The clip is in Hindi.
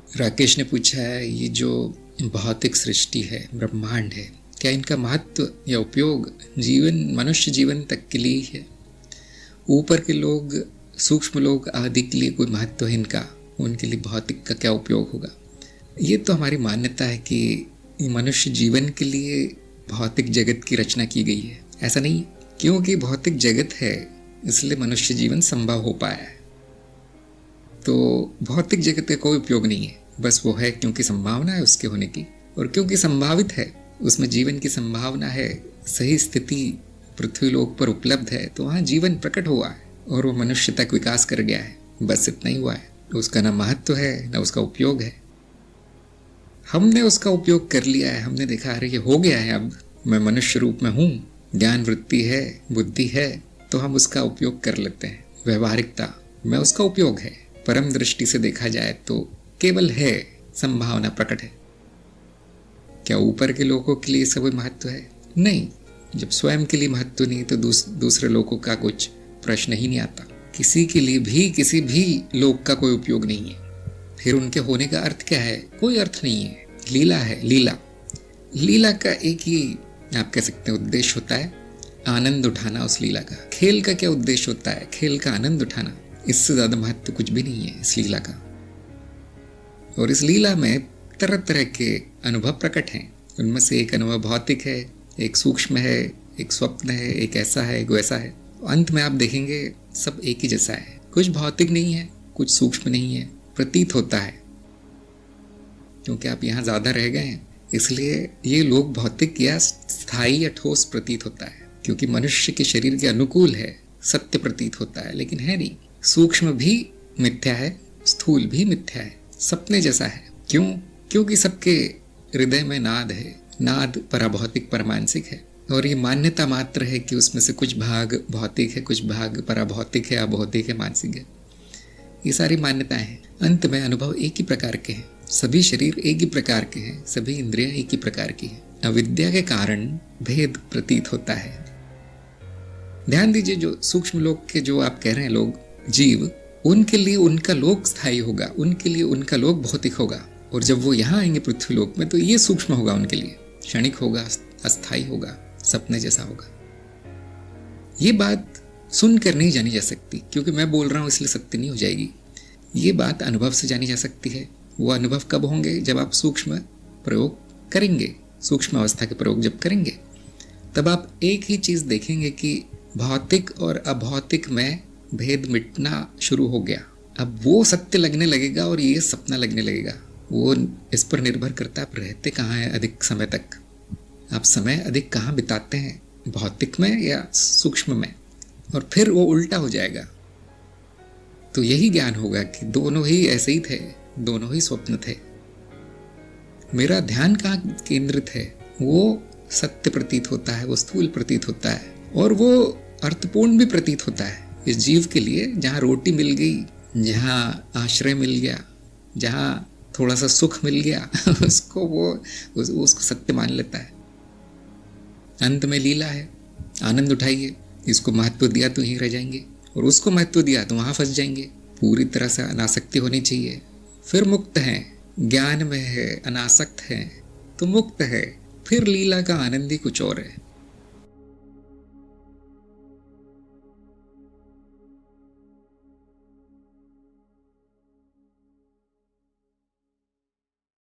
राकेश ने पूछा है, ये जो भौतिक सृष्टि है, ब्रह्मांड है, क्या इनका महत्व या उपयोग मनुष्य जीवन तक के लिए है? ऊपर के लोग, सूक्ष्म लोग आदि के लिए कोई महत्व है इनका? उनके लिए भौतिक का क्या उपयोग होगा? ये तो हमारी मान्यता है कि मनुष्य जीवन के लिए भौतिक जगत की रचना की गई है। ऐसा नहीं, क्योंकि भौतिक जगत है इसलिए मनुष्य जीवन संभव हो पाया है। तो भौतिक जगत का कोई उपयोग नहीं है, बस वो है क्योंकि संभावना है उसके होने की, और क्योंकि संभावित है, उसमें जीवन की संभावना है, सही स्थिति पृथ्वी लोक पर उपलब्ध है, तो वहाँ जीवन प्रकट हुआ है और वो मनुष्य तक विकास कर गया है। बस इतना ही हुआ है। उसका ना महत्व है ना उसका उपयोग है। हमने उसका उपयोग कर लिया है। हमने देखा, अरे ये हो गया है, अब मैं मनुष्य रूप में हूँ, ज्ञान वृत्ति है, बुद्धि है, तो हम उसका उपयोग कर लेते हैं। व्यवहारिकता में उसका उपयोग है। परम दृष्टि से देखा जाए तो केवल है, संभावना प्रकट है। क्या ऊपर के लोगों के लिए इसका कोई महत्व है? नहीं। जब स्वयं के लिए महत्व नहीं तो दूसरे लोगों का कुछ प्रश्न ही नहीं आता। किसी के लिए भी किसी भी लोक का कोई उपयोग नहीं है। फिर उनके होने का अर्थ क्या है? कोई अर्थ नहीं है। लीला है, लीला। लीला का एक ही आप कह सकते हैं उद्देश्य होता है, आनंद उठाना उस लीला का। खेल का क्या उद्देश्य होता है? खेल का आनंद उठाना। इससे ज्यादा महत्व कुछ भी नहीं है इस लीला का। और इस लीला में तरह तरह के अनुभव प्रकट हैं। उनमें से एक अनुभव भौतिक है, एक सूक्ष्म है, एक स्वप्न है, एक ऐसा है, एक वैसा है। अंत में आप देखेंगे सब एक ही जैसा है। कुछ भौतिक नहीं है, कुछ सूक्ष्म नहीं है, प्रतीत होता है। क्योंकि आप यहाँ ज्यादा रह गए हैं इसलिए ये लोग भौतिक या स्थायी या ठोस प्रतीत होता है। क्योंकि मनुष्य के शरीर के अनुकूल है, सत्य प्रतीत होता है, लेकिन है नहीं। सूक्ष्म भी मिथ्या है, स्थूल भी मिथ्या है, सपने जैसा है। क्यों? क्योंकि सबके हृदय में नाद है। नाद पराभौतिक परमानसिक है, और ये मान्यता मात्र है कि उसमें से कुछ भाग भौतिक है, कुछ भाग पराभौतिक है, अभौतिक है, मानसिक है। ये सारी मान्यताएं हैं। अंत में अनुभव एक ही प्रकार के हैं। सभी शरीर एक ही प्रकार के हैं, सभी इंद्रियां एक ही प्रकार की हैं। अविद्या के कारण भेद प्रतीत होता है। ध्यान दीजिए, जो सूक्ष्म लोक के जो आप कह रहे हैं लोग, जीव, उनके लिए उनका लोक स्थायी होगा, उनके लिए उनका लोक भौतिक होगा। और जब वो यहाँ आएंगे पृथ्वी लोक में तो ये सूक्ष्म होगा, उनके लिए क्षणिक होगा, अस्थायी होगा, सपने जैसा होगा। ये बात सुनकर नहीं जानी जा सकती, क्योंकि मैं बोल रहा हूँ इसलिए सत्य नहीं हो जाएगी। ये बात अनुभव से जानी जा सकती है। वो अनुभव कब होंगे? जब आप सूक्ष्म प्रयोग करेंगे, सूक्ष्म अवस्था के प्रयोग जब करेंगे, तब आप एक ही चीज देखेंगे कि भौतिक और अभौतिक में भेद मिटना शुरू हो गया। अब वो सत्य लगने लगेगा और ये सपना लगने लगेगा। वो इस पर निर्भर करता है आप रहते कहाँ हैं अधिक समय तक, आप समय अधिक कहाँ बिताते हैं, भौतिक में या सूक्ष्म में, और फिर वो उल्टा हो जाएगा। तो यही ज्ञान होगा कि दोनों ही ऐसे ही थे, दोनों ही स्वप्न थे। मेरा ध्यान कहाँ केंद्रित है, वो सत्य प्रतीत होता है, वो स्थूल प्रतीत होता है, और वो अर्थपूर्ण भी प्रतीत होता है इस जीव के लिए। जहाँ रोटी मिल गई, जहाँ आश्रय मिल गया, जहाँ थोड़ा सा सुख मिल गया उसको सत्य मान लेता है। अंत में लीला है, आनंद उठाइए। इसको महत्व दिया तो यहीं रह जाएंगे, और उसको महत्व दिया तो वहां फंस जाएंगे। पूरी तरह से अनासक्ति होनी चाहिए, फिर मुक्त हैं। ज्ञान में है, अनासक्त हैं तो मुक्त है, फिर लीला का आनंद ही कुछ और है।